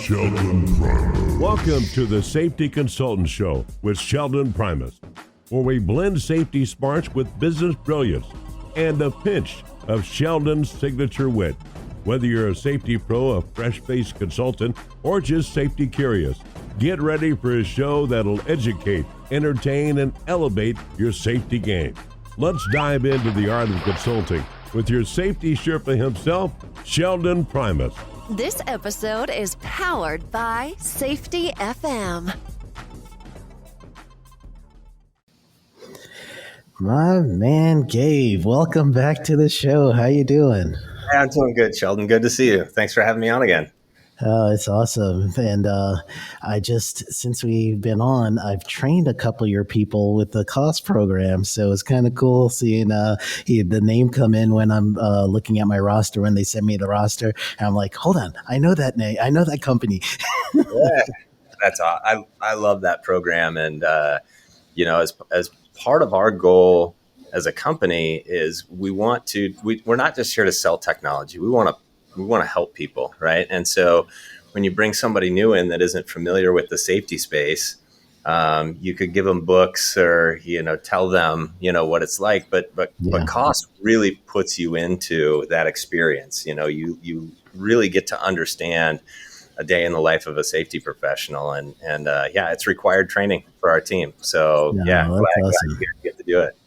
Sheldon Primus. Welcome to the Safety Consultant Show with Sheldon Primus, where we blend safety smarts with business brilliance and a pinch of Sheldon's signature wit. Whether you're a safety pro, a fresh-faced consultant, or just safety curious, get ready for a show that'll educate, entertain, and elevate your safety game. Let's dive into the art of consulting with your safety Sherpa himself, Sheldon Primus. This episode is powered by Safety FM. My man, Gabe, welcome back to the show. How you doing? Yeah, I'm doing good, Sheldon. Good to see you. Thanks for having me on again. Oh, it's awesome. And since we've been on, I've trained a couple of your people with the cost program. So it's kind of cool seeing the name come in when I'm looking at my roster, when they send me the roster. And I'm like, hold on, I know that name. I know that company. Yeah, that's awesome. I love that program. And, as part of our goal as a company is we're not just here to sell technology. We want to help people, right? And so when you bring somebody new in that isn't familiar with the safety space, you could give them books or, tell them, what it's like, but cost really puts you into that experience. You really get to understand a day in the life of a safety professional. And it's required training for our team. So glad you get to do it.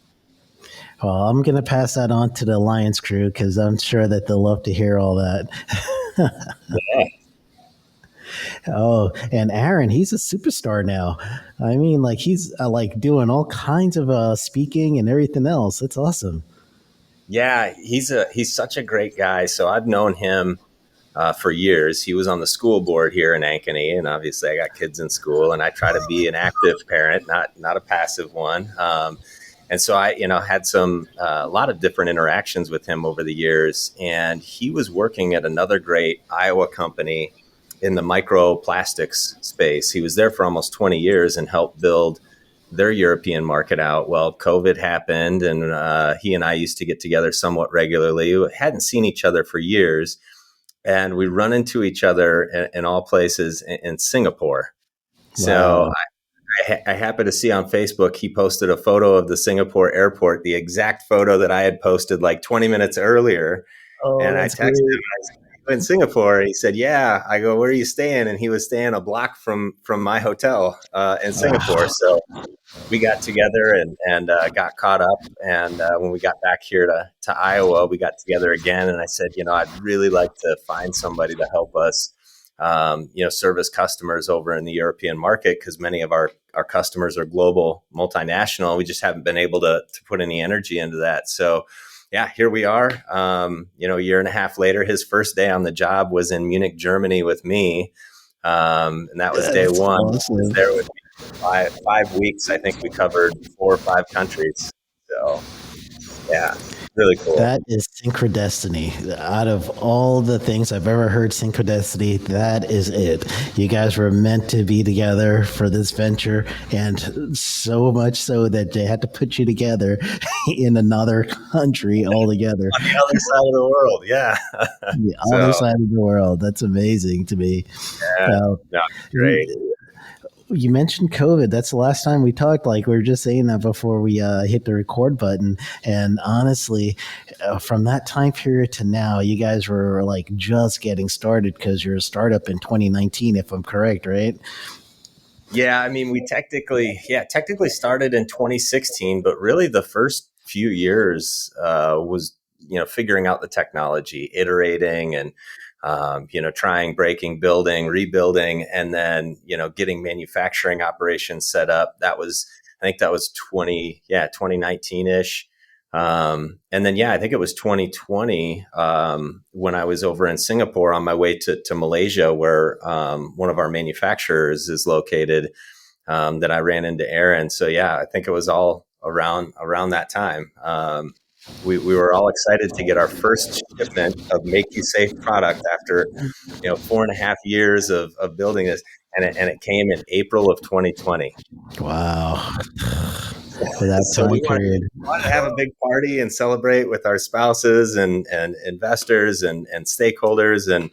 Well, I'm going to pass that on to the Alliance crew because I'm sure that they'll love to hear all that. Yeah. Oh, and Aaron, he's a superstar now. I mean, he's doing all kinds of speaking and everything else. That's awesome. Yeah, he's such a great guy. So I've known him for years. He was on the school board here in Ankeny, and obviously I got kids in school, and I try to be an active parent, not a passive one. And so I, had a lot of different interactions with him over the years. And he was working at another great Iowa company in the microplastics space. He was there for almost 20 years and helped build their European market out. Well, COVID happened, and he and I used to get together somewhat regularly. We hadn't seen each other for years. And we run into each other in all places in Singapore. Wow. So I happened to see on Facebook, he posted a photo of the Singapore airport, the exact photo that I had posted 20 minutes earlier. Oh, and I texted him, I said, "I'm in Singapore." And he said, "Yeah." I go, "Where are you staying?" And he was staying a block from my hotel in Singapore. Wow. So we got together and got caught up. And when we got back here to Iowa, we got together again. And I said, I'd really like to find somebody to help us service customers over in the European market, because many of our customers are global, multinational. We just haven't been able to put any energy into that. So, here we are. A year and a half later, his first day on the job was in Munich, Germany with me. And that was day one. Awesome. He was there with me 5 weeks. I think we covered 4 or 5 countries. So, really cool. That is synchrodestiny. Out of all the things I've ever heard, synchrodestiny, that is it. You guys were meant to be together for this venture, and so much so that they had to put you together in another country altogether. On the other side of the world, yeah. The other side of the world. That's amazing to me. Yeah, great. You mentioned COVID. That's the last time we talked. We were just saying that before we hit the record button. And honestly, from that time period to now, you guys were just getting started because you're a startup in 2019, if I'm correct, right? Yeah, I mean, we technically started in 2016, but really the first few years was figuring out the technology, iterating, and trying, breaking, building, rebuilding, and then, getting manufacturing operations set up. I think that was 2019-ish. And then, I think it was 2020 when I was over in Singapore on my way to Malaysia, where one of our manufacturers is located, that I ran into Aaron. So, I think it was all around that time. We were all excited to get our first shipment of MākuSafe product after 4.5 years of building this, and it came in April of 2020. Wow. For that So we period. wanted to have a big party and celebrate with our spouses and investors and stakeholders, and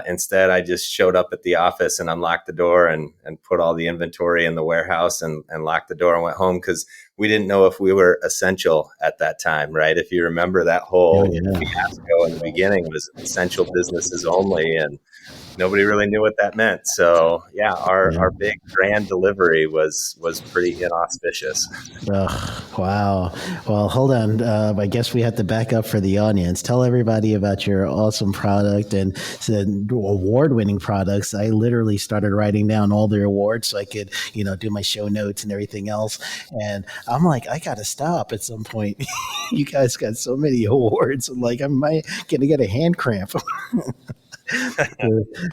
Instead, I just showed up at the office and unlocked the door and put all the inventory in the warehouse and locked the door and went home because we didn't know if we were essential at that time, right? If you remember that whole fiasco in the beginning was essential businesses only, and nobody really knew what that meant. So yeah, our big grand delivery was pretty inauspicious. Wow. Well, hold on. I guess we have to back up for the audience. Tell everybody about your awesome product and award-winning products. I literally started writing down all the awards so I could, do my show notes and everything else. And I'm like, I got to stop at some point. You guys got so many awards. I'm like, I'm going to get a hand cramp.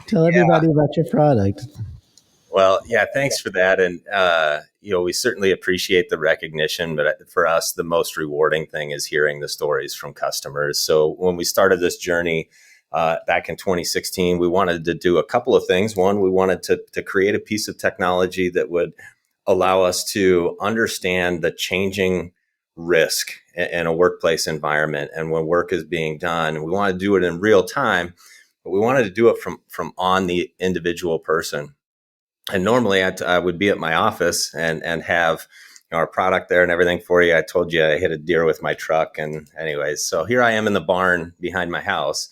Tell everybody about your product. Well, yeah, thanks for that. And, we certainly appreciate the recognition, but for us, the most rewarding thing is hearing the stories from customers. So when we started this journey back in 2016, we wanted to do a couple of things. One, we wanted to create a piece of technology that would allow us to understand the changing risk in a workplace environment. And when work is being done, we want to do it in real time, but we wanted to do it from on the individual person. And normally I would be at my office and have our product there and everything for you. I told you I hit a deer with my truck. And anyways, so here I am in the barn behind my house.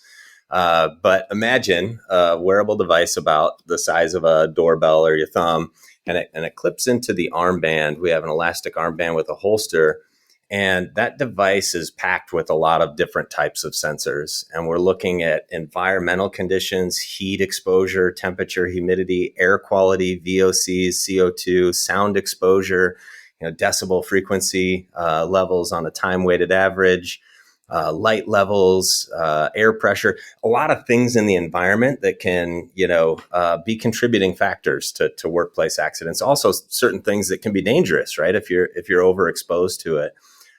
But imagine a wearable device about the size of a doorbell or your thumb, and it clips into the armband. We have an elastic armband with a holster. And that device is packed with a lot of different types of sensors. And we're looking at environmental conditions, heat exposure, temperature, humidity, air quality, VOCs, CO2, sound exposure, decibel frequency levels on a time-weighted average, light levels, air pressure, a lot of things in the environment that can, be contributing factors to workplace accidents. Also, certain things that can be dangerous, right? If you're overexposed to it.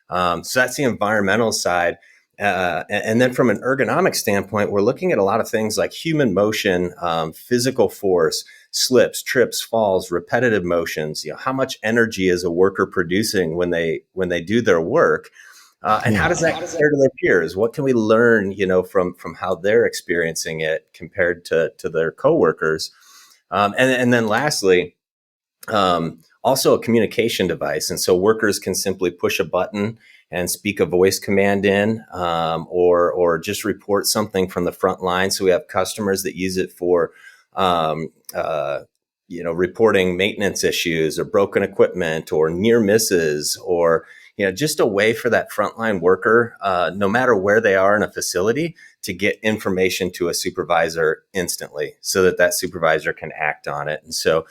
So that's the environmental side. And then from an ergonomic standpoint, we're looking at a lot of things like human motion, physical force, slips, trips, falls, repetitive motions. How much energy is a worker producing when they do their work? And how does that compare to their peers? What can we learn, from how they're experiencing it compared to their coworkers? And then lastly, also a communication device. And so workers can simply push a button and speak a voice command in, or just report something from the front line. So we have customers that use it for, reporting maintenance issues or broken equipment or near misses, or, just a way for that frontline worker, no matter where they are in a facility, to get information to a supervisor instantly so that supervisor can act on it. And so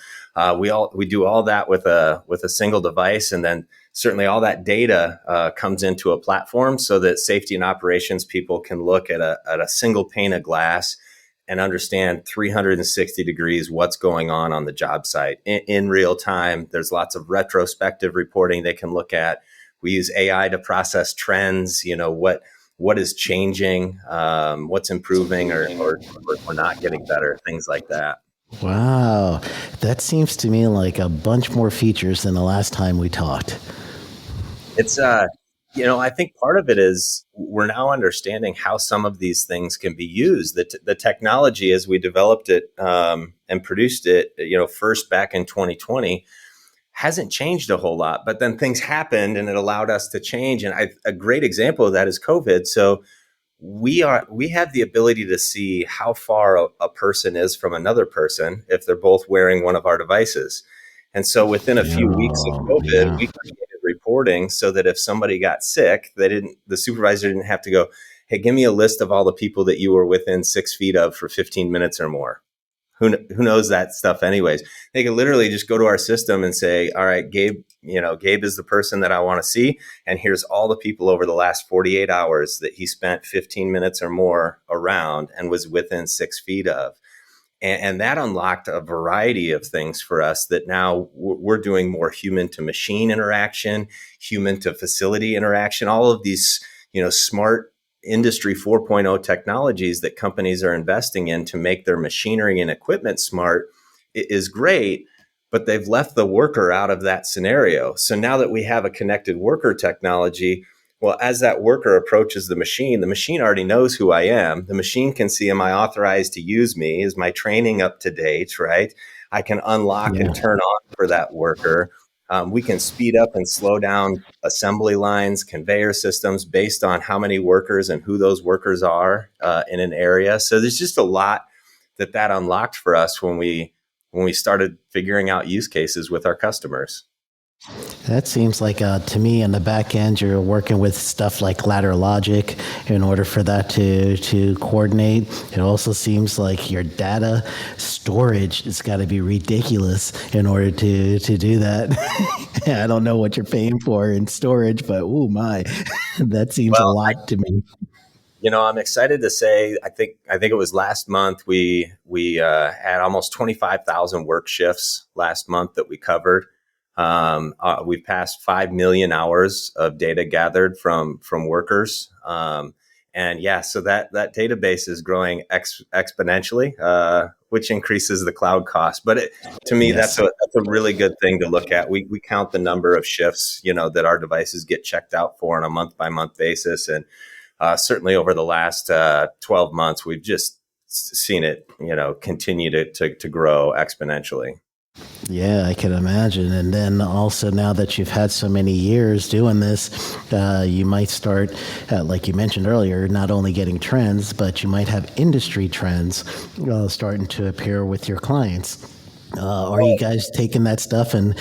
we do all that with a single device, and then certainly all that data comes into a platform so that safety and operations people can look at a single pane of glass and understand 360 degrees what's going on the job site in real time. There's lots of retrospective reporting they can look at. We use AI to process trends, what is changing, what's improving or not getting better, things like that. Wow. That seems to me like a bunch more features than the last time we talked. It's, I think part of it is we're now understanding how some of these things can be used. The technology, as we developed it and produced it, first back in 2020, hasn't changed a whole lot. But then things happened and it allowed us to change. And a great example of that is COVID. So we have the ability to see how far a person is from another person if they're both wearing one of our devices. And so within a few weeks of COVID, we created reporting so that if somebody got sick, the supervisor didn't have to go, hey, give me a list of all the people that you were within 6 feet of for 15 minutes or more. Who knows that stuff anyways? They could literally just go to our system and say, all right, Gabe is the person that I want to see. And here's all the people over the last 48 hours that he spent 15 minutes or more around and was within 6 feet of. And that unlocked a variety of things for us that now we're doing more human to machine interaction, human to facility interaction, all of these, smart Industry 4.0 technologies that companies are investing in to make their machinery and equipment smart is great, but they've left the worker out of that scenario. So now that we have a connected worker technology, Well, as that worker approaches the machine already knows who I am. The machine can see, am I authorized to use me? Is my training up to date, right? I can unlock Yeah. and turn on for that worker. We can speed up and slow down assembly lines, conveyor systems based on how many workers and who those workers are in an area. So there's just a lot that unlocked for us when we started figuring out use cases with our customers. That seems like, to me, in the back end, you're working with stuff like ladder logic in order for that to coordinate. It also seems like your data storage has got to be ridiculous in order to do that. I don't know what you're paying for in storage, but oh my, that seems a Well, lot to me. I'm excited to say I think it was last month we had almost 25,000 work shifts last month that we covered. We've passed 5 million hours of data gathered from workers. And yeah, so that database is growing exponentially, which increases the cloud cost. But to me, Yes. that's a really good thing to look at. We count the number of shifts, that our devices get checked out for on a month by month basis. And certainly over the last 12 months, we've just seen it, continue to grow exponentially. Yeah, I can imagine. And then also, now that you've had so many years doing this, you might start, like you mentioned earlier, not only getting trends, but you might have industry trends starting to appear with your clients. Are you guys taking that stuff and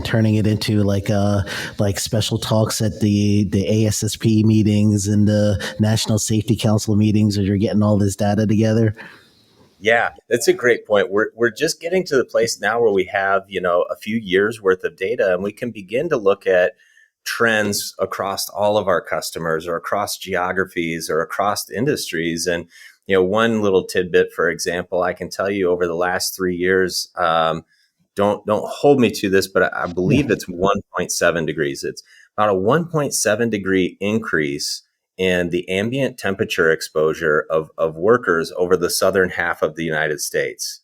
turning it into like special talks at the ASSP meetings and the National Safety Council meetings, as you're getting all this data together? Yeah, that's a great point. We're just getting to the place now where we have, a few years worth of data, and we can begin to look at trends across all of our customers or across geographies or across industries. And, one little tidbit, for example, I can tell you over the last 3 years, don't hold me to this, but I believe it's 1.7 degrees. It's about a 1.7 degree increase in the ambient temperature exposure of workers over the southern half of the United States.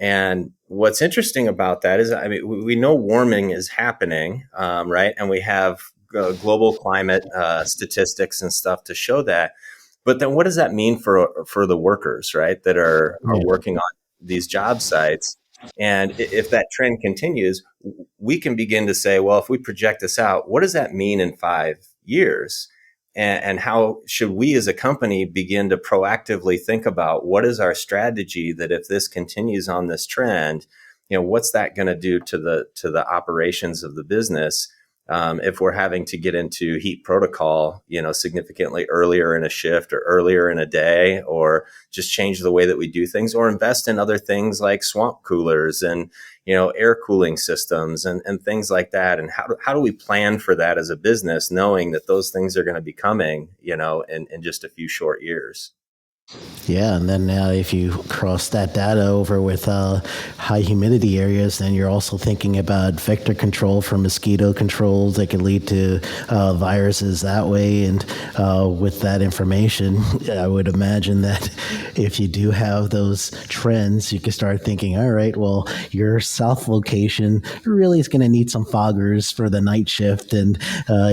And what's interesting about that is, we know warming is happening, right? And we have global climate statistics and stuff to show that. But then what does that mean for the workers, right, that are working on these job sites? And if that trend continues, we can begin to say, well, if we project this out, what does that mean in 5 years? And how should we as a company begin to proactively think about what is our strategy that if this continues on this trend, what's that going to do to the operations of the business? If we're having to get into heat protocol, significantly earlier in a shift or earlier in a day, or just change the way that we do things, or invest in other things like swamp coolers and, air cooling systems and things like that. And how do we plan for that as a business, knowing that those things are going to be coming, in just a few short years? Yeah, and then now if you cross that data over with high humidity areas, then you're also thinking about vector control for mosquito controls that could lead to viruses that way. And with that information, I would imagine that if you do have those trends, you can start thinking, all right, well, your south location really is going to need some foggers for the night shift. And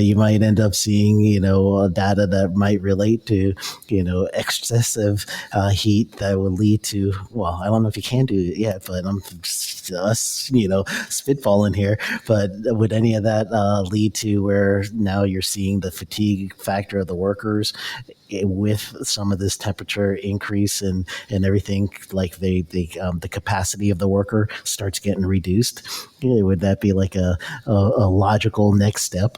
you might end up seeing, data that might relate to, excessive heat that will lead to, well, I don't know if you can do it yet, but I'm just us, spitballing here. But would any of that lead to where now you're seeing the fatigue factor of the workers with some of this temperature increase and everything, like the capacity of the worker starts getting reduced? Yeah, would that be like a logical next step?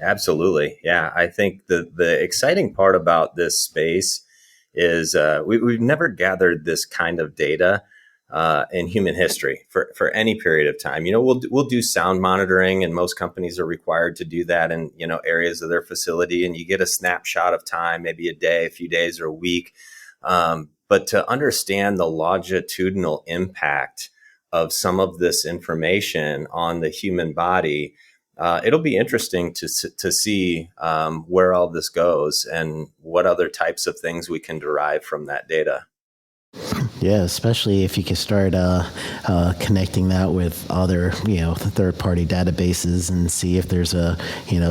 Absolutely. Yeah. I think the exciting part about this space is we've never gathered this kind of data in human history for any period of time. We'll do sound monitoring, and most companies are required to do that in areas of their facility, and you get a snapshot of time, maybe a day, a few days, or a week. But to understand the longitudinal impact of some of this information on the human body, it'll be interesting to see where all this goes and what other types of things we can derive from that data. Yeah, especially if you can start connecting that with other, third-party databases and see if there's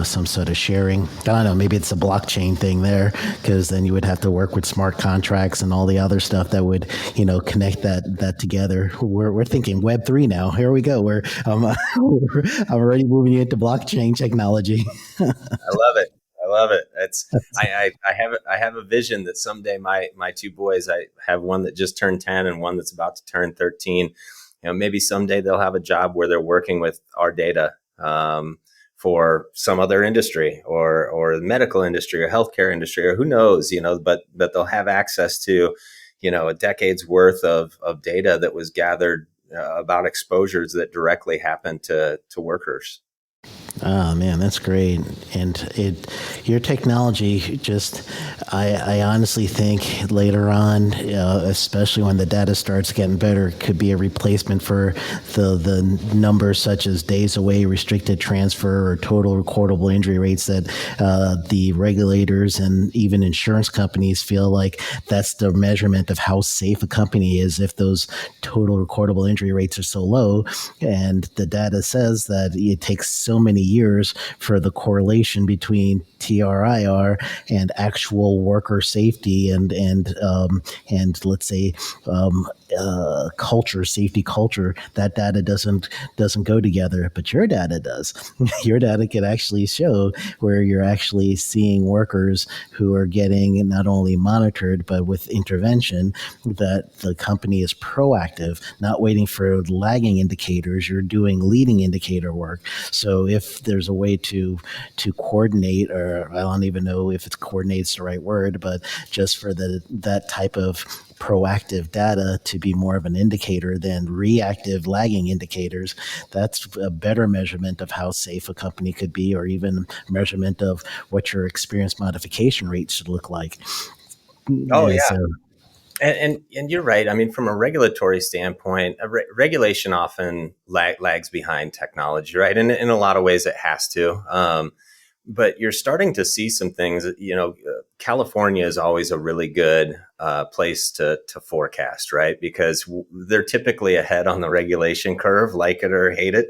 some sort of sharing. I don't know, maybe it's a blockchain thing there, because then you would have to work with smart contracts and all the other stuff that would, connect that together. We're thinking Web3 now. Here we go. I'm already moving into blockchain technology. I love it. I love it. I have a vision that someday my two boys, I have one that just turned 10 and one that's about to turn 13. Maybe someday they'll have a job where they're working with our data for some other industry or the medical industry or healthcare industry, or who knows, but they'll have access to, a decade's worth of data that was gathered about exposures that directly happen to workers. Oh man, that's great. And your technology I honestly think later on, especially when the data starts getting better, could be a replacement for the numbers such as days away, restricted transfer, or total recordable injury rates that the regulators and even insurance companies feel like that's the measurement of how safe a company is, if those total recordable injury rates are so low. And the data says that it takes so many years for the correlation between TRIR and actual worker safety and let's say safety culture. That data doesn't go together, but your data does. Your data can actually show where you're actually seeing workers who are getting not only monitored, but with intervention, that the company is proactive, not waiting for lagging indicators. You're doing leading indicator work. So if there's a way to coordinate, or I don't even know if it's coordinate's the right word, but just for that type of proactive data to be more of an indicator than reactive lagging indicators, that's a better measurement of how safe a company could be, or even measurement of what your experience modification rate should look like. Oh yeah. So, and you're right. I mean, from a regulatory standpoint, regulation often lags behind technology, right? And in a lot of ways, it has to. But you're starting to see some things. California is always a really good place to forecast, right? Because they're typically ahead on the regulation curve, like it or hate it.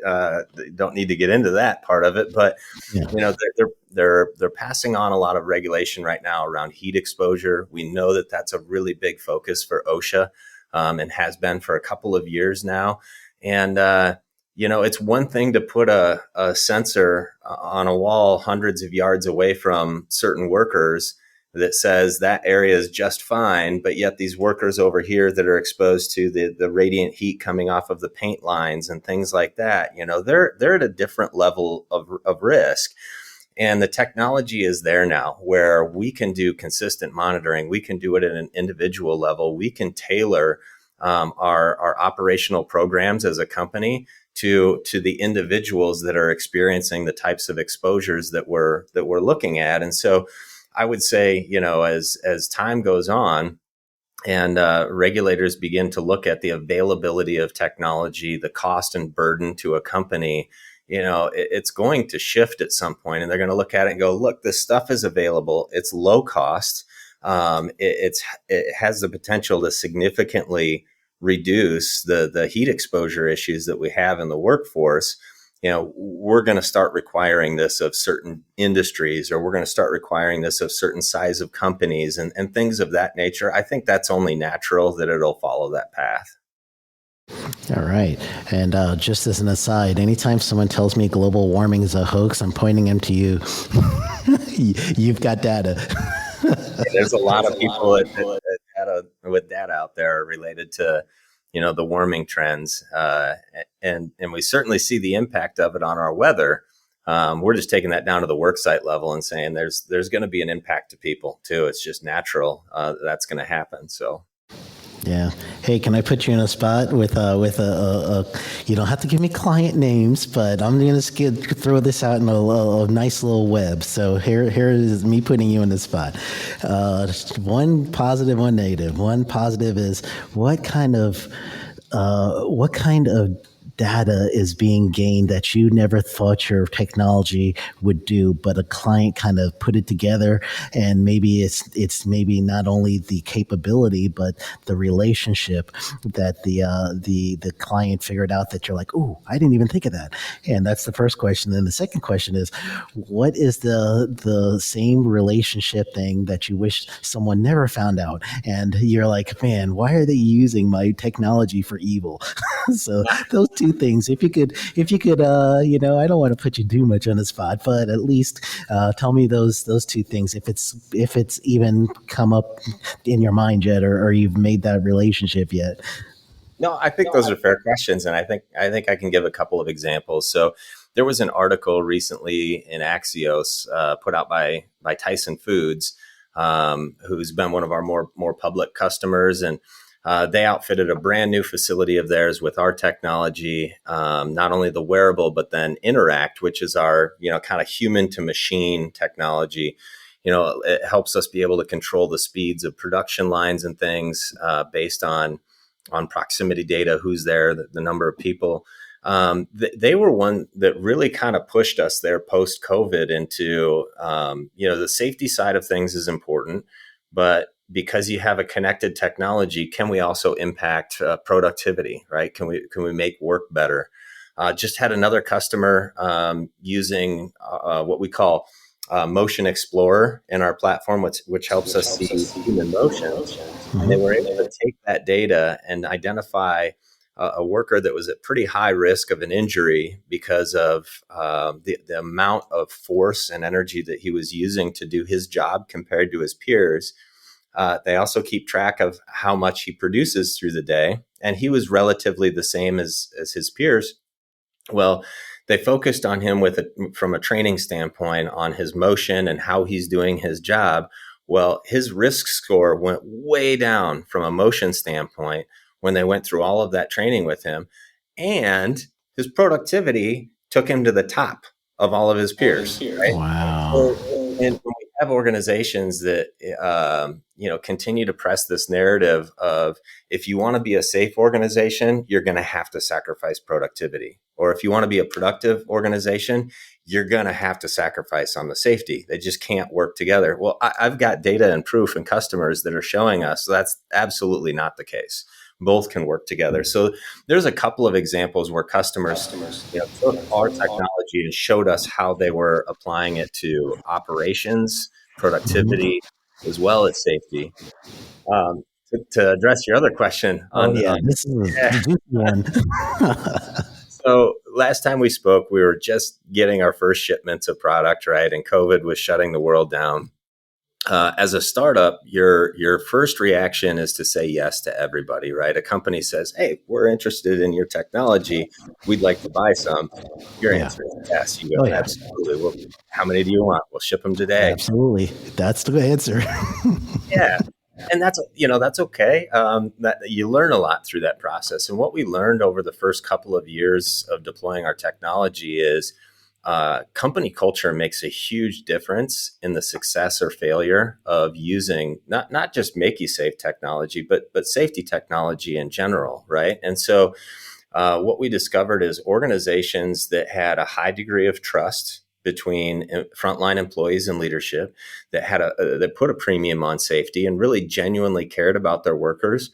Don't need to get into that part of it, but yeah. They're passing on a lot of regulation right now around heat exposure. We know that that's a really big focus for OSHA, and has been for a couple of years now. And it's one thing to put a sensor on a wall hundreds of yards away from certain workers that says that area is just fine, but yet these workers over here that are exposed to the radiant heat coming off of the paint lines and things like that, they're at a different level of risk. And the technology is there now where we can do consistent monitoring. We can do it at an individual level. We can tailor our operational programs as a company to the individuals that are experiencing the types of exposures that we're looking at. And so I would say, as time goes on and regulators begin to look at the availability of technology, the cost and burden to a company, it's going to shift at some point, and they're going to look at it and go, look, this stuff is available. It's low cost. It has the potential to significantly reduce the heat exposure issues that we have in the workforce. We're going to start requiring this of certain industries, or we're going to start requiring this of certain size of companies and things of that nature. I think that's only natural that it'll follow that path. All right. And just as an aside, anytime someone tells me global warming is a hoax, I'm pointing them to you. You've got data. There's a lot of people with data out there related to, the warming trends. And we certainly see the impact of it on our weather. We're just taking that down to the worksite level and saying there's going to be an impact to people too. It's just natural that's going to happen. So. Yeah. Hey, can I put you in a spot with you don't have to give me client names, but I'm going to throw this out in a nice little web. So here is me putting you in the spot. One positive, one negative. One positive is what kind of data is being gained that you never thought your technology would do, but a client kind of put it together, and maybe it's maybe not only the capability but the relationship that the client figured out that you're like, oh, I didn't even think of that. And that's the first question. Then the second question is, what is the same relationship thing that you wish someone never found out? And you're like, man, why are they using my technology for evil? So those two things, if you could, I don't want to put you too much on the spot, but at least tell me those two things, if it's even come up in your mind yet, or you've made that relationship yet. No, I think those are fair questions, and I think I can give a couple of examples. So there was an article recently in Axios put out by Tyson Foods, who's been one of our more public customers, and they outfitted a brand new facility of theirs with our technology, not only the wearable, but then Interact, which is our kind of human to machine technology. It helps us be able to control the speeds of production lines and things based on proximity data, who's there, the number of people. They were one that really kind of pushed us there post-COVID into, the safety side of things is important, but because you have a connected technology, can we also impact productivity, right? Can we make work better? Just had another customer using what we call Motion Explorer in our platform, which helps us see human motion. And they were able to take that data and identify a worker that was at pretty high risk of an injury because of the amount of force and energy that he was using to do his job compared to his peers. They also keep track of how much he produces through the day, and he was relatively the same as his peers. Well, they focused on him from a training standpoint on his motion and how he's doing his job. Well, his risk score went way down from a motion standpoint when they went through all of that training with him, and his productivity took him to the top of all of his peers. Right? Wow. And when we have organizations that continue to press this narrative of, if you want to be a safe organization, you're going to have to sacrifice productivity. Or if you want to be a productive organization, you're going to have to sacrifice on the safety. They just can't work together. Well, I've got data and proof and customers that are showing us that's absolutely not the case. Both can work together. So there's a couple of examples where customers took our technology and showed us how they were applying it to operations, productivity, as well as safety. To address your other question on this is the juicy one. So last time we spoke, we were just getting our first shipments of product, right? And COVID was shutting the world down. As a startup, your first reaction is to say yes to everybody, right? A company says, "Hey, we're interested in your technology. We'd like to buy some." Your answer is yes. You go, absolutely. Well, how many do you want? We'll ship them today. Absolutely. That's the answer. Yeah. And that's okay. That you learn a lot through that process. And what we learned over the first couple of years of deploying our technology is company culture makes a huge difference in the success or failure of using not just MākuSafe technology, but safety technology in general, right? And so what we discovered is organizations that had a high degree of trust between frontline employees and leadership, that put a premium on safety and really genuinely cared about their workers,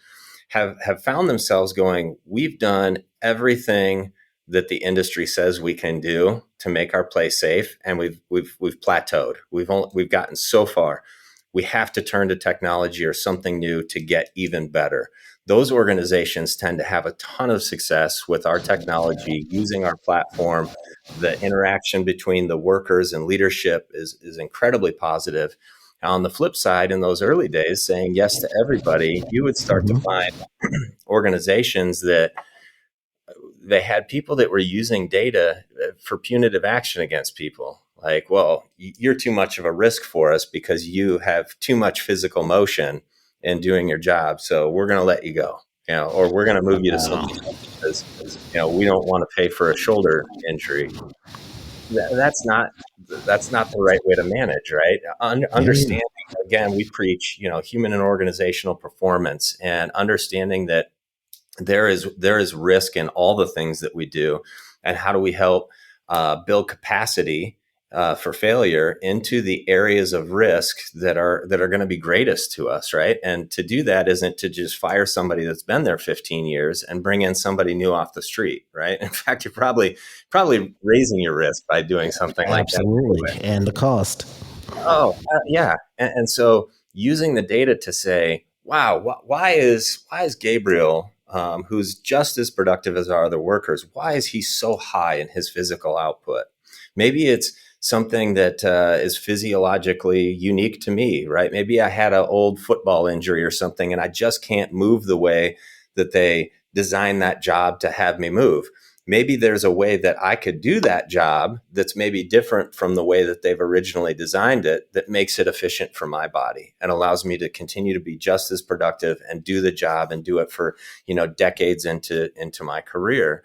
have found themselves going, we've done everything that the industry says we can do to make our place safe, and we've plateaued. We've gotten so far. We have to turn to technology or something new to get even better. Those organizations tend to have a ton of success with our technology, using our platform. The interaction between the workers and leadership is incredibly positive. On the flip side, in those early days, saying yes to everybody, you would start to find organizations that they had people that were using data for punitive action against people. Like, well, you're too much of a risk for us because you have too much physical motion in doing your job. So we're going to let you go, or we're going to move you to something else because, we don't want to pay for a shoulder injury. That's not the right way to manage, right? Understanding, again, we preach, human and organizational performance, and understanding that there is risk in all the things that we do, and how do we help build capacity for failure into the areas of risk that are going to be greatest to us, right? And to do that isn't to just fire somebody that's been there 15 years and bring in somebody new off the street, right? In fact, you're probably raising your risk by doing something like that. Absolutely. And the cost. Oh, yeah. And so using the data to say, wow, why is Gabriel, who's just as productive as our other workers, why is he so high in his physical output? Maybe it's something that is physiologically unique to me, right? Maybe I had an old football injury or something, and I just can't move the way that they designed that job to have me move. Maybe there's a way that I could do that job that's maybe different from the way that they've originally designed it, that makes it efficient for my body and allows me to continue to be just as productive and do the job and do it for, decades into my career.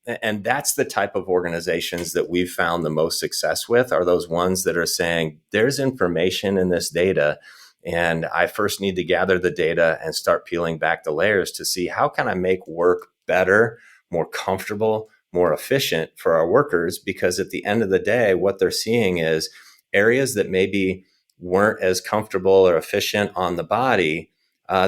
And that's the type of organizations that we've found the most success with, are those ones that are saying, there's information in this data, and I first need to gather the data and start peeling back the layers to see how can I make work better, more comfortable, more efficient for our workers. Because at the end of the day, what they're seeing is areas that maybe weren't as comfortable or efficient on the body,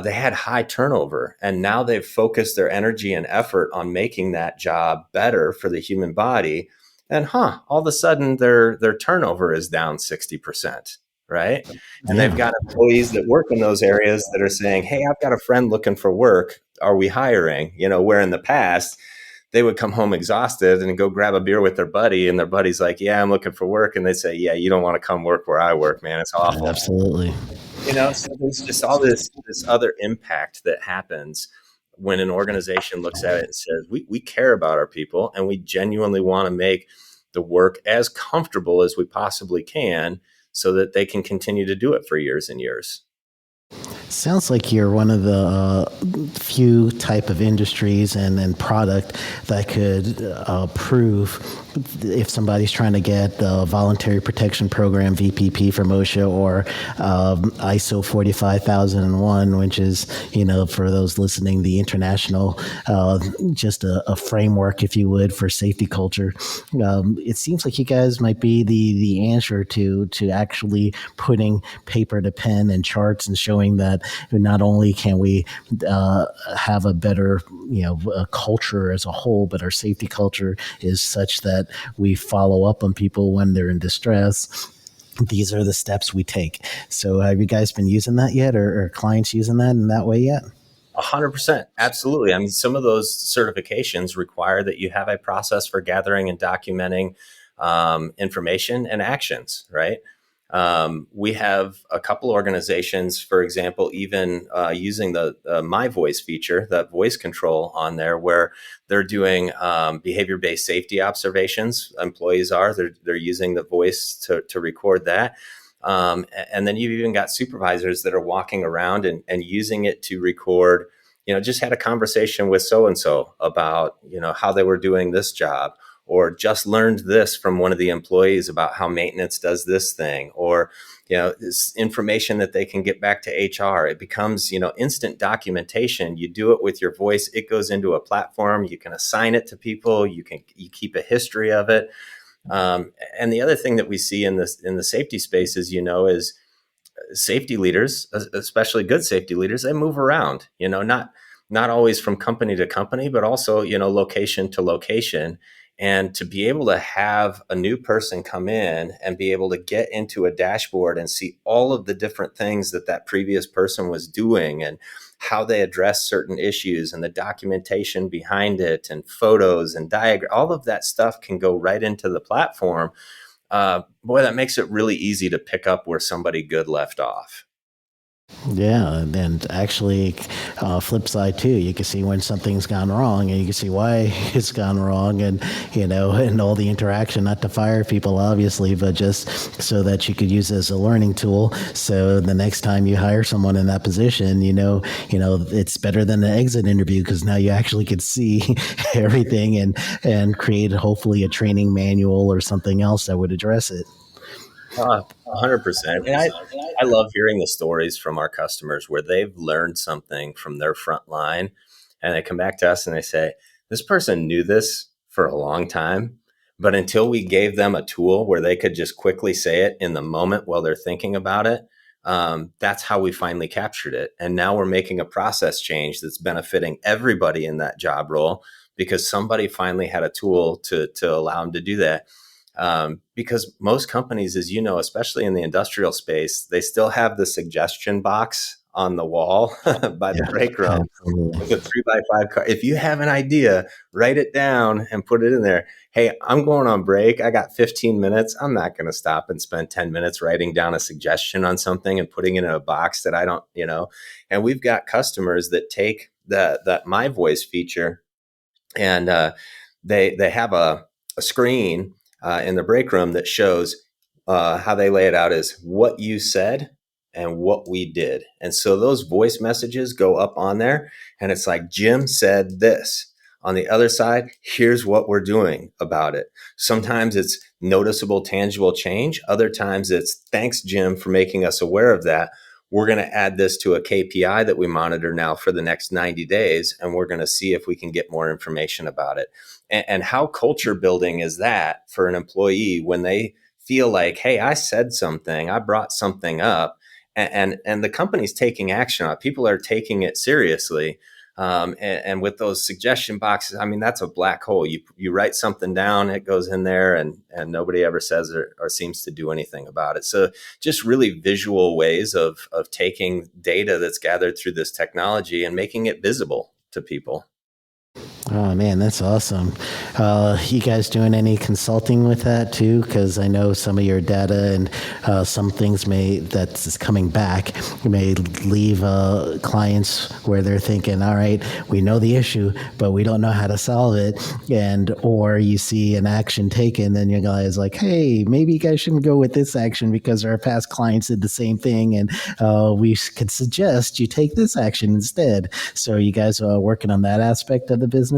they had high turnover, and now they've focused their energy and effort on making that job better for the human body. And all of a sudden their turnover is down 60%, right? And they've got employees that work in those areas that are saying, hey, I've got a friend looking for work. Are we hiring? Where in the past they would come home exhausted and go grab a beer with their buddy, and their buddy's like, yeah, I'm looking for work. And they say, yeah, you don't want to come work where I work, man. It's awful. Absolutely. So there's just all this other impact that happens when an organization looks at it and says, we care about our people, and we genuinely want to make the work as comfortable as we possibly can so that they can continue to do it for years and years. Sounds like you're one of the few type of industries and product that could prove if somebody's trying to get the Voluntary Protection Program, VPP, from OSHA, or ISO 45001, which is, for those listening, the international, just a framework, if you would, for safety culture. It seems like you guys might be the answer to actually putting paper to pen and charts and showing that not only can we have a better, culture as a whole, but our safety culture is such that we follow up on people when they're in distress. These are the steps we take. So have you guys been using that yet, or clients using that in that way yet? 100%. Absolutely. I mean, some of those certifications require that you have a process for gathering and documenting information and actions, right? We have a couple organizations, for example, even using the My Voice feature, that voice control on there, where they're doing behavior-based safety observations. Employees they're using the voice to record that. And then you've even got supervisors that are walking around and using it to record, just had a conversation with so-and-so about, how they were doing this job, or just learned this from one of the employees about how maintenance does this thing, or, this information that they can get back to HR. It becomes, instant documentation. You do it with your voice. It goes into a platform. You can assign it to people. You keep a history of it. And the other thing that we see in the safety space is, is safety leaders, especially good safety leaders, they move around, not always from company to company, but also, location to location. And to be able to have a new person come in and be able to get into a dashboard and see all of the different things that previous person was doing and how they address certain issues and the documentation behind it and photos and diagram, all of that stuff can go right into the platform. Boy, that makes it really easy to pick up where somebody good left off. Yeah, and actually, flip side too, you can see when something's gone wrong, and you can see why it's gone wrong, and and all the interaction. Not to fire people, obviously, but just so that you could use it as a learning tool. So the next time you hire someone in that position, it's better than an exit interview, because now you actually could see everything and create hopefully a training manual or something else that would address it. 100%. And I love hearing the stories from our customers where they've learned something from their front line and they come back to us and they say, this person knew this for a long time, but until we gave them a tool where they could just quickly say it in the moment while they're thinking about it, that's how we finally captured it. And now we're making a process change that's benefiting everybody in that job role because somebody finally had a tool to allow them to do that. Because most companies, as you know, especially in the industrial space, they still have the suggestion box on the wall by the break room with a 3x5 card. If you have an idea, write it down and put it in there. Hey, I'm going on break. I got 15 minutes. I'm not going to stop and spend 10 minutes writing down a suggestion on something and putting it in a box that I don't, and we've got customers that take that My Voice feature and they have a screen in the break room that shows how they lay it out is what you said and what we did. And so those voice messages go up on there and it's like, Jim said this. On the other side, here's what we're doing about it. Sometimes it's noticeable, tangible change. Other times it's thanks, Jim, for making us aware of that. We're going to add this to a KPI that we monitor now for the next 90 days, and we're going to see if we can get more information about it. And how culture building is that for an employee when they feel like, hey, I said something, I brought something up, and the company's taking action on it. People are taking it seriously. And with those suggestion boxes, I mean, that's a black hole. You write something down, it goes in there, and nobody ever says or seems to do anything about it. So just really visual ways of taking data that's gathered through this technology and making it visible to people. Oh man, that's awesome. You guys doing any consulting with that too? Because I know some of your data and some things that's coming back may leave clients where they're thinking, all right, we know the issue, but we don't know how to solve it. Or you see an action taken, then your guy is like, hey, maybe you guys shouldn't go with this action because our past clients did the same thing, and we could suggest you take this action instead. So are you guys working on that aspect of the business?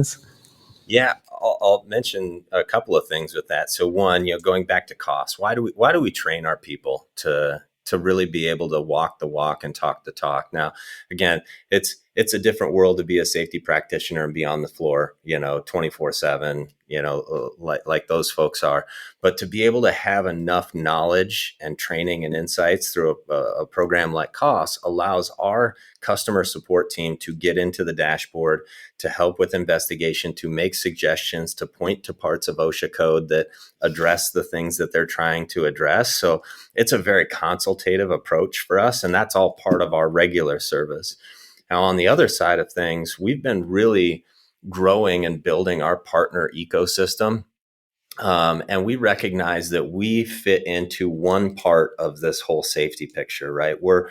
Yeah, I'll mention a couple of things with that. So one, going back to cost, why do we train our people to really be able to walk the walk and talk the talk? Now, again, it's a different world to be a safety practitioner and be on the floor, 24/7, like those folks are. But to be able to have enough knowledge and training and insights through a program like COS allows our customer support team to get into the dashboard, to help with investigation, to make suggestions, to point to parts of OSHA code that address the things that they're trying to address. So it's a very consultative approach for us, and that's all part of our regular service. Now, on the other side of things, we've been really growing and building our partner ecosystem. And we recognize that we fit into one part of this whole safety picture, right? We're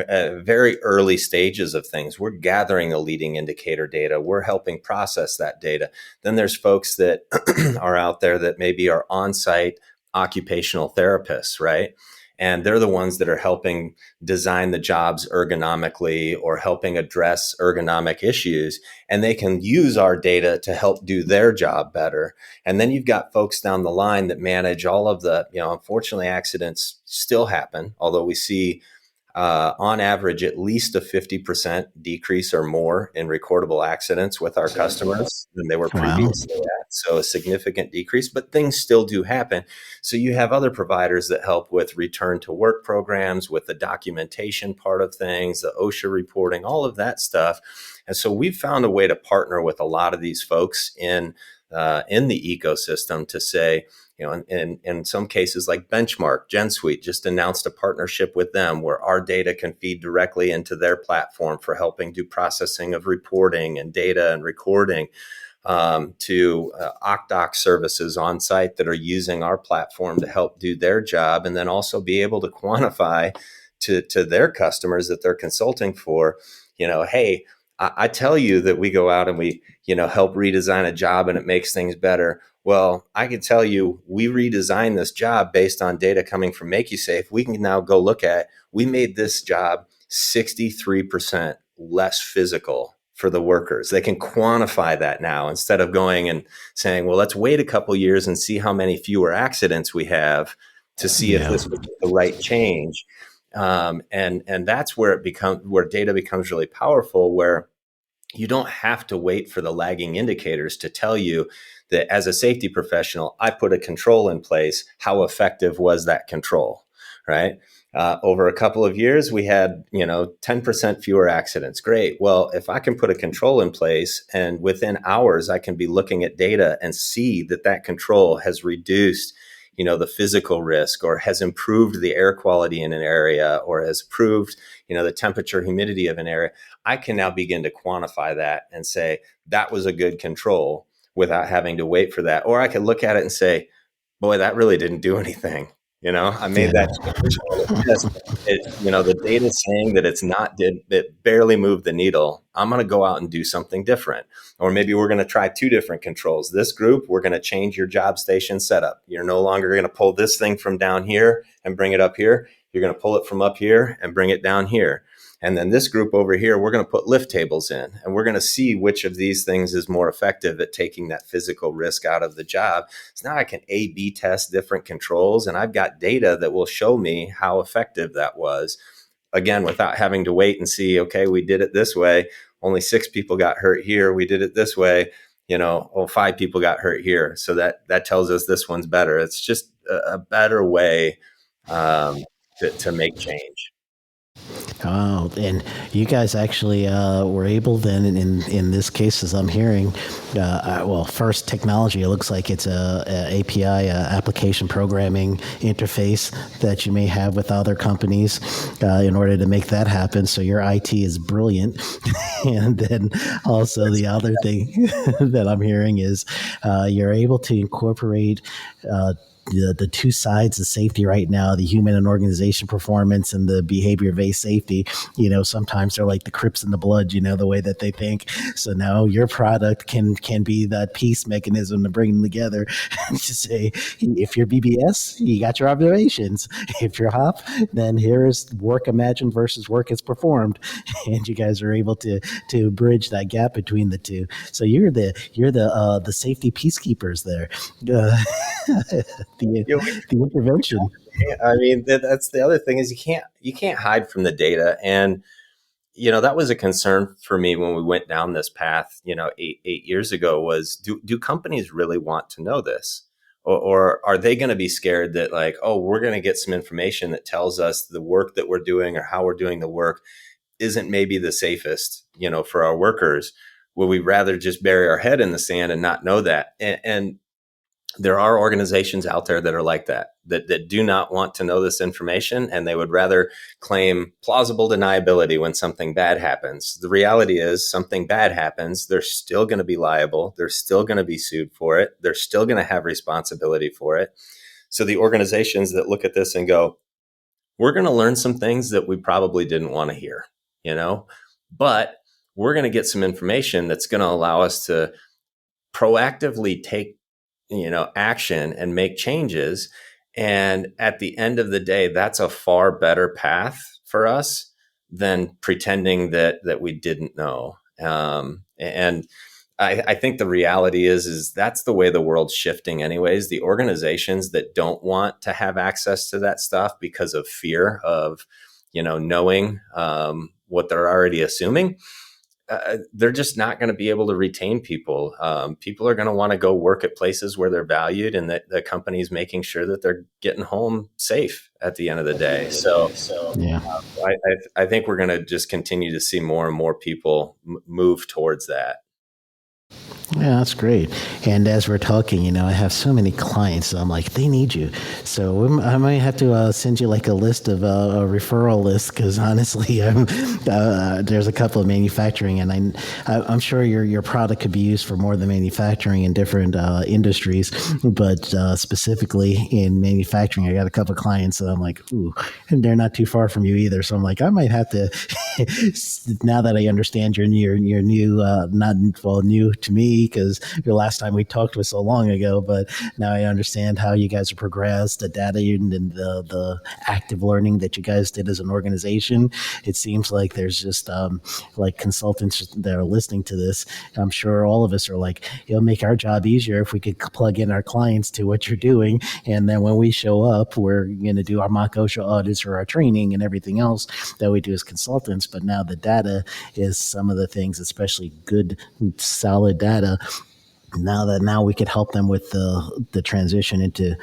at very early stages of things. We're gathering the leading indicator data. We're helping process that data. Then there's folks that are out there that maybe are on-site occupational therapists, right? And they're the ones that are helping design the jobs ergonomically or helping address ergonomic issues. And they can use our data to help do their job better. And then you've got folks down the line that manage all of the, unfortunately, accidents still happen, although we see on average, at least a 50% decrease or more in recordable accidents with our customers than they were previously at. So a significant decrease, but things still do happen. So you have other providers that help with return to work programs, with the documentation part of things, the OSHA reporting, all of that stuff. And so we've found a way to partner with a lot of these folks in the ecosystem to say, in some cases like Benchmark, GenSuite just announced a partnership with them where our data can feed directly into their platform for helping do processing of reporting and data and recording, to OcDoc services on site that are using our platform to help do their job, and then also be able to quantify to their customers that they're consulting for, hey, I tell you that we go out and we, help redesign a job and it makes things better. Well, I can tell you we redesigned this job based on data coming from MākuSafe. We can now go look at, we made this job 63% less physical for the workers. They can quantify that now instead of going and saying, well, let's wait a couple years and see how many fewer accidents we have to see if this was the right change. And that's where where data becomes really powerful, where you don't have to wait for the lagging indicators to tell you that as a safety professional, I put a control in place. How effective was that control, right? Over a couple of years, we had, 10% fewer accidents. Great. Well, if I can put a control in place and within hours, I can be looking at data and see that that control has reduced, the physical risk, or has improved the air quality in an area, or has improved, the temperature, humidity of an area, I can now begin to quantify that and say that was a good control without having to wait for that. Or I could look at it and say, boy, that really didn't do anything. I made that change. The data saying that it barely moved the needle. I'm going to go out and do something different. Or maybe we're going to try 2 different controls. This group, we're going to change your job station setup. You're no longer going to pull this thing from down here and bring it up here. You're going to pull it from up here and bring it down here. And then this group over here, we're going to put lift tables in, and we're going to see which of these things is more effective at taking that physical risk out of the job. So now I can A/B test different controls, and I've got data that will show me how effective that was. Again, without having to wait and see, okay, we did it this way. Only 6 people got hurt here. We did it this way. 5 people got hurt here. So that tells us this one's better. It's just a better way to make change. Oh, and you guys actually were able then, in this case, as I'm hearing, first technology, it looks like it's a API, application programming interface that you may have with other companies in order to make that happen. So your IT is brilliant. And then also the other thing that I'm hearing is you're able to incorporate the 2 sides of safety right now, the human and organization performance and the behavior-based safety. Sometimes they're like the Crips in the blood, the way that they think. So now your product can be that peace mechanism to bring them together and to say, if you're BBS, you got your observations. If you're HOP, then here is work imagined versus work is performed. And you guys are able to bridge that gap between the two. So you're the safety peacekeepers there. The intervention. I mean, that's the other thing is you can't hide from the data. And, that was a concern for me when we went down this path, 8 years ago was, do companies really want to know this? Or are they going to be scared that like, oh, we're going to get some information that tells us the work that we're doing or how we're doing the work isn't maybe the safest, for our workers? Would we rather just bury our head in the sand and not know that? And there are organizations out there that are like that do not want to know this information, and they would rather claim plausible deniability when something bad happens. The reality is something bad happens, they're still going to be liable. They're still going to be sued for it. They're still going to have responsibility for it. So the organizations that look at this and go, we're going to learn some things that we probably didn't want to hear, but we're going to get some information that's going to allow us to proactively take action and make changes. And at the end of the day, that's a far better path for us than pretending that we didn't know. And I think the reality is that's the way the world's shifting anyways. The organizations that don't want to have access to that stuff because of fear of, knowing what they're already assuming, they're just not going to be able to retain people. People are going to want to go work at places where they're valued and that the company's making sure that they're getting home safe at the end of the day. So yeah, I think we're going to just continue to see more and more people move towards that. Yeah, that's great. And as we're talking, I have so many clients, so I'm like, they need you. So I might have to send you like a list of a referral list, because honestly, there's a couple of manufacturing, and I'm sure your product could be used for more than manufacturing in different industries, but specifically in manufacturing, I got a couple of clients that I'm like, ooh, and they're not too far from you either. So I'm like, I might have to, now that I understand your new, new to me, because the last time we talked was so long ago, but now I understand how you guys have progressed, the data and the active learning that you guys did as an organization. It seems like there's just like consultants that are listening to this. I'm sure all of us are like, it'll make our job easier if we could plug in our clients to what you're doing. And then when we show up, we're going to do our mock OSHA audits or our training and everything else that we do as consultants. But now the data is some of the things, especially good, solid data. Now we could help them with the transition into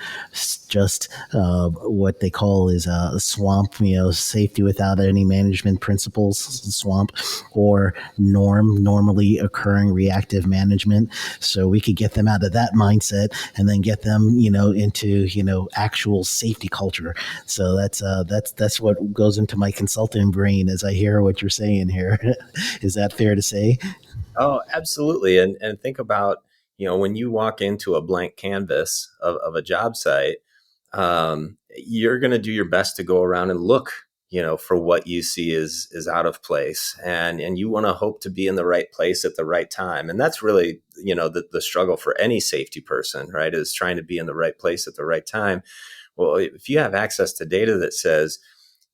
just what they call is a swamp, safety without any management principles, swamp, or normally occurring reactive management. So we could get them out of that mindset and then get them, into, actual safety culture. So that's what goes into my consultant brain as I hear what you're saying here. Is that fair to say? Oh, absolutely. And think about, when you walk into a blank canvas of a job site, you're going to do your best to go around and look, for what you see is out of place. And you want to hope to be in the right place at the right time. And that's really, the struggle for any safety person, right, is trying to be in the right place at the right time. Well, if you have access to data that says,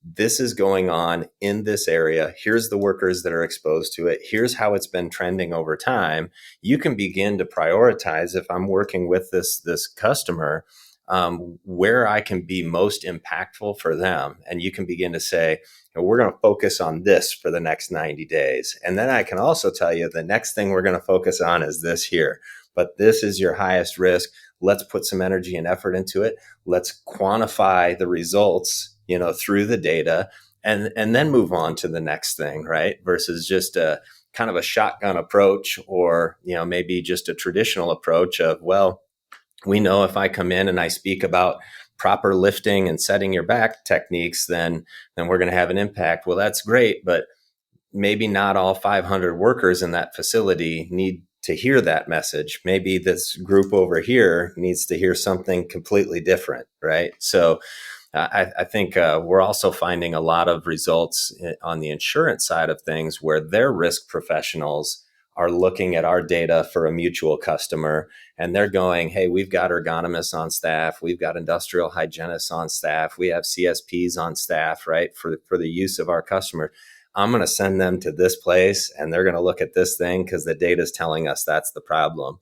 this is going on in this area, here's the workers that are exposed to it, here's how it's been trending over time, you can begin to prioritize, if I'm working with this customer, where I can be most impactful for them. And you can begin to say, we're going to focus on this for the next 90 days. And then I can also tell you the next thing we're going to focus on is this here. But this is your highest risk. Let's put some energy and effort into it. Let's quantify the results through the data and then move on to the next thing, right? Versus just a kind of a shotgun approach or, maybe just a traditional approach of, well, we know if I come in and I speak about proper lifting and setting your back techniques, then we're going to have an impact. Well, that's great, but maybe not all 500 workers in that facility need to hear that message. Maybe this group over here needs to hear something completely different, right? So I think we're also finding a lot of results on the insurance side of things where their risk professionals are looking at our data for a mutual customer and they're going, hey, we've got ergonomists on staff. We've got industrial hygienists on staff. We have CSPs on staff, right, for the use of our customer. I'm going to send them to this place and they're going to look at this thing because the data is telling us that's the problem.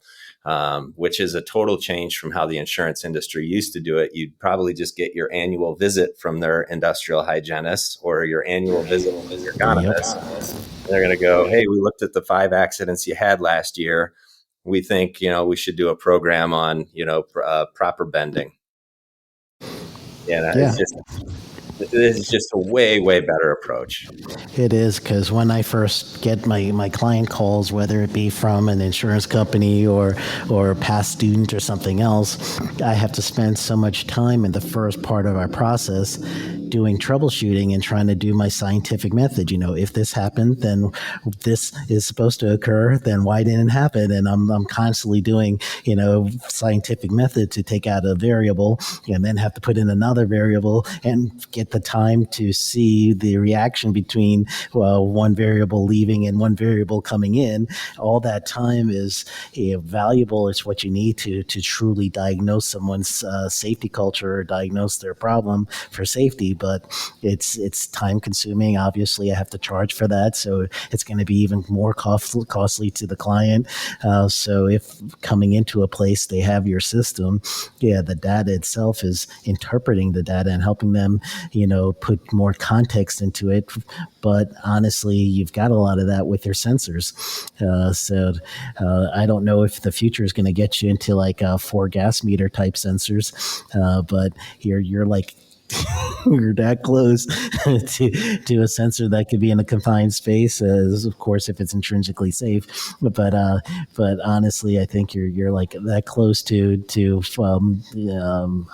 Which is a total change from how the insurance industry used to do it. You'd probably just get your annual visit from their industrial hygienist or your annual visit from your ergonomist. They're going to go, hey, we looked at the 5 accidents you had last year. We think, we should do a program on, proper bending. It is just a way, way better approach. It is, because when I first get my client calls, whether it be from an insurance company or a past student or something else, I have to spend so much time in the first part of our process doing troubleshooting and trying to do my scientific method. If this happened, then this is supposed to occur, then why didn't it happen? And I'm constantly doing, scientific method to take out a variable and then have to put in another variable and get the time to see the reaction between one variable leaving and one variable coming in. All that time is valuable. It's what you need to truly diagnose someone's safety culture or diagnose their problem for safety. But it's time consuming. Obviously, I have to charge for that, so it's going to be even more costly to the client. So if coming into a place they have your system, the data itself is interpreting the data and helping them, put more context into it. But honestly, you've got a lot of that with your sensors. So I don't know if the future is going to get you into like 4 gas meter type sensors, but you're like you're that close to a sensor that could be in a confined space, as of course if it's intrinsically safe. But honestly, I think you're like that close to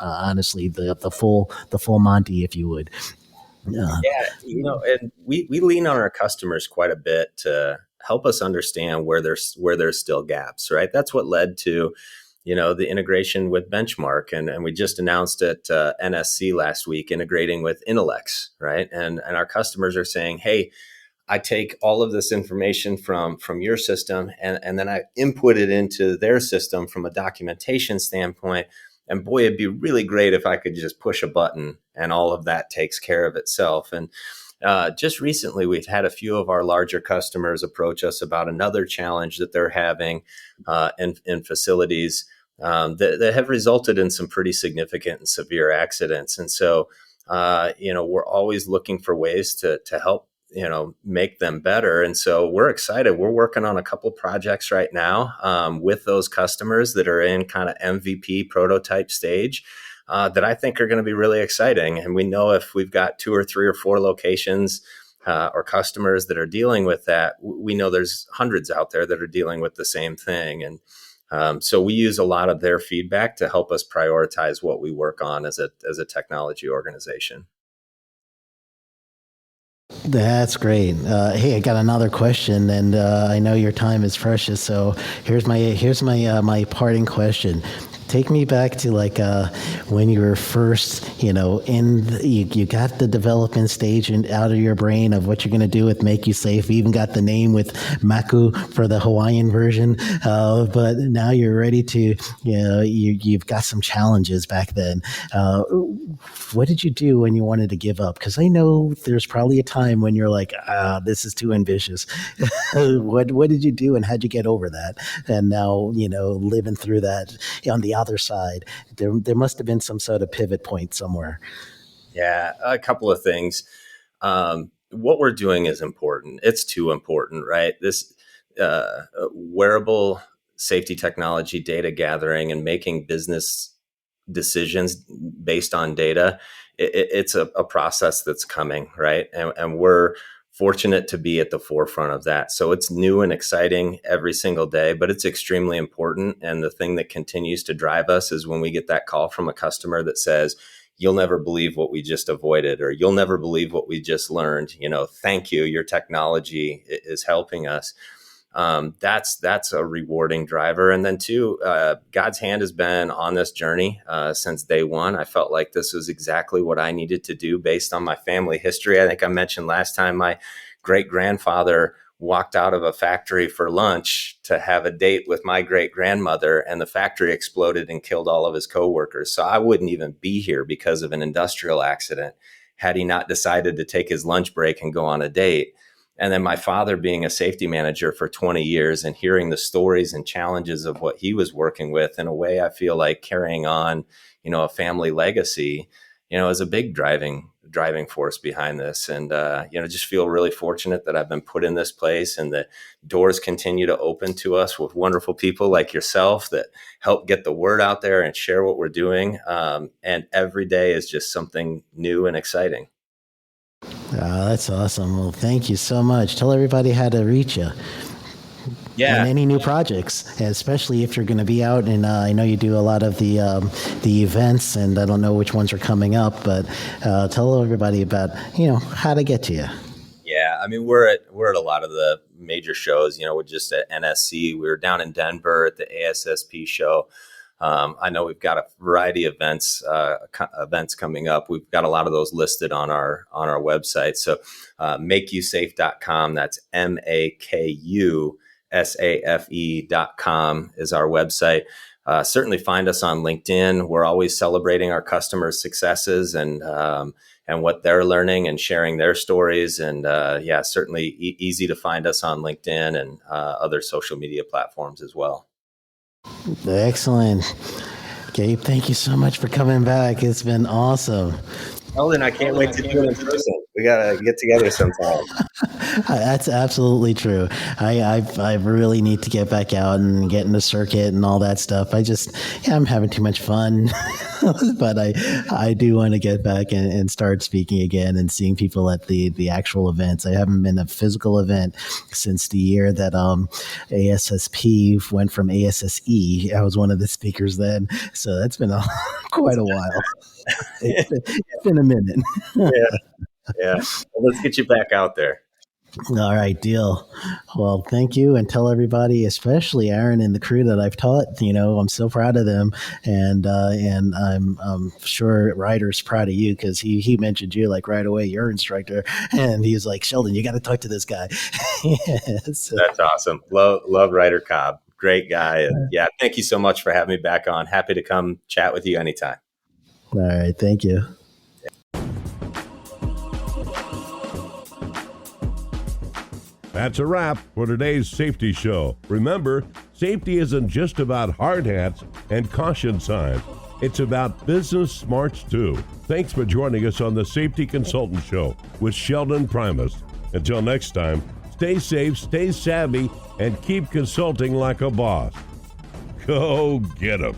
honestly the full Monty, if you would. And we lean on our customers quite a bit to help us understand where there's still gaps, right? That's what led to the integration with Benchmark. And we just announced at NSC last week, integrating with Intellex, right? And our customers are saying, hey, I take all of this information from your system and then I input it into their system from a documentation standpoint. And boy, it'd be really great if I could just push a button and all of that takes care of itself. And just recently, we've had a few of our larger customers approach us about another challenge that they're having in facilities that have resulted in some pretty significant and severe accidents. And so, we're always looking for ways to help make them better. And so we're excited. We're working on a couple projects right now with those customers that are in kind of MVP prototype stage that I think are going to be really exciting. And we know if we've got 2 or 3 or 4 locations or customers that are dealing with that, we know there's hundreds out there that are dealing with the same thing. And so we use a lot of their feedback to help us prioritize what we work on as a technology organization. That's great. Hey, I got another question, and I know your time is precious. So here's my parting question. Take me back to when you were first, you got the development stage and out of your brain of what you're going to do with MākuSafe. We even got the name with Maku for the Hawaiian version. But now you're ready to, you've got some challenges back then. What did you do when you wanted to give up? Because I know there's probably a time when you're like, this is too ambitious. What did you do and how'd you get over that? And now, living through that on the other side, there must have been some sort of pivot point somewhere. Yeah, a couple of things. What we're doing is important. It's too important, right? This wearable safety technology, data gathering, and making business decisions based on data, it's a process that's coming, right? And we're fortunate to be at the forefront of that. So it's new and exciting every single day, but it's extremely important. And the thing that continues to drive us is when we get that call from a customer that says, you'll never believe what we just avoided, or you'll never believe what we just learned. Thank you. Your technology is helping us. That's a rewarding driver. And then 2, God's hand has been on this journey since day one. I felt like this was exactly what I needed to do based on my family history. I think I mentioned last time my great-grandfather walked out of a factory for lunch to have a date with my great-grandmother, and the factory exploded and killed all of his coworkers. So I wouldn't even be here because of an industrial accident had he not decided to take his lunch break and go on a date. And then my father being a safety manager for 20 years and hearing the stories and challenges of what he was working with, in a way, I feel like carrying on, a family legacy, is a big driving force behind this. And, just feel really fortunate that I've been put in this place and the doors continue to open to us with wonderful people like yourself that help get the word out there and share what we're doing. And every day is just something new and exciting. That's awesome. Well, thank you so much. Tell everybody how to reach you. Yeah. And any new projects, especially if you're going to be out. And I know you do a lot of the events, and I don't know which ones are coming up, but tell everybody about how to get to you. Yeah, I mean we're at a lot of the major shows. We're just at NSC. We were down in Denver at the ASSP show. I know we've got a variety of events coming up. We've got a lot of those listed on our website. So MākuSafe.com, that's MAKUSAFE.com is our website. Certainly find us on LinkedIn. We're always celebrating our customers' successes and what they're learning and sharing their stories. And certainly easy to find us on LinkedIn and other social media platforms as well. Excellent. Gabe, thank you so much for coming back. It's been awesome. Sheldon, I can't wait to do it in person. We got to get together sometime. That's absolutely true. I really need to get back out and get in the circuit and all that stuff. I'm having too much fun, but I do want to get back and start speaking again and seeing people at the actual events. I haven't been a physical event since the year that ASSP went from ASSE. I was one of the speakers then, so that's been quite a while. It's been a minute. Yeah. Well, let's get you back out there. All right, deal. Well, thank you, and tell everybody, especially Aaron and the crew that I've taught. I'm so proud of them, and I'm sure Ryder's proud of you because he mentioned you like right away, your instructor, and he was like, Sheldon, you got to talk to this guy. So, That's awesome. Love Ryder Cobb. Great guy. And yeah, thank you so much for having me back on. Happy to come chat with you anytime. all right, thank you. That's a wrap for today's safety show. Remember, safety isn't just about hard hats and caution signs. It's about business smarts too. Thanks for joining us on the Safety Consultant Show with Sheldon Primus. Until next time, stay safe, stay savvy, and keep consulting like a boss. Go get 'em.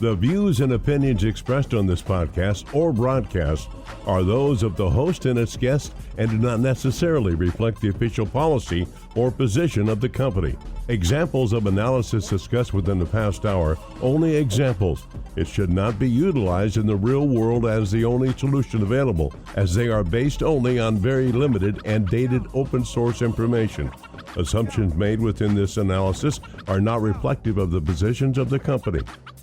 The views and opinions expressed on this podcast or broadcast are those of the host and its guests and do not necessarily reflect the official policy or position of the company. Examples of analysis discussed within the past hour, only examples. It should not be utilized in the real world as the only solution available, as they are based only on very limited and dated open source information. Assumptions made within this analysis are not reflective of the positions of the company.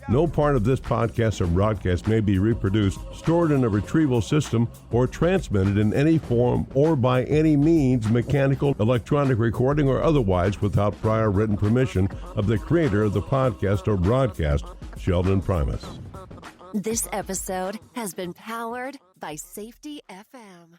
No part of this podcast or broadcast may be reproduced, stored in a retrieval system, or transmitted in any form or by any means, mechanical, electronic recording, or otherwise, without prior written permission of the creator of the podcast or broadcast, Sheldon Primus. This episode has been powered by Safety FM.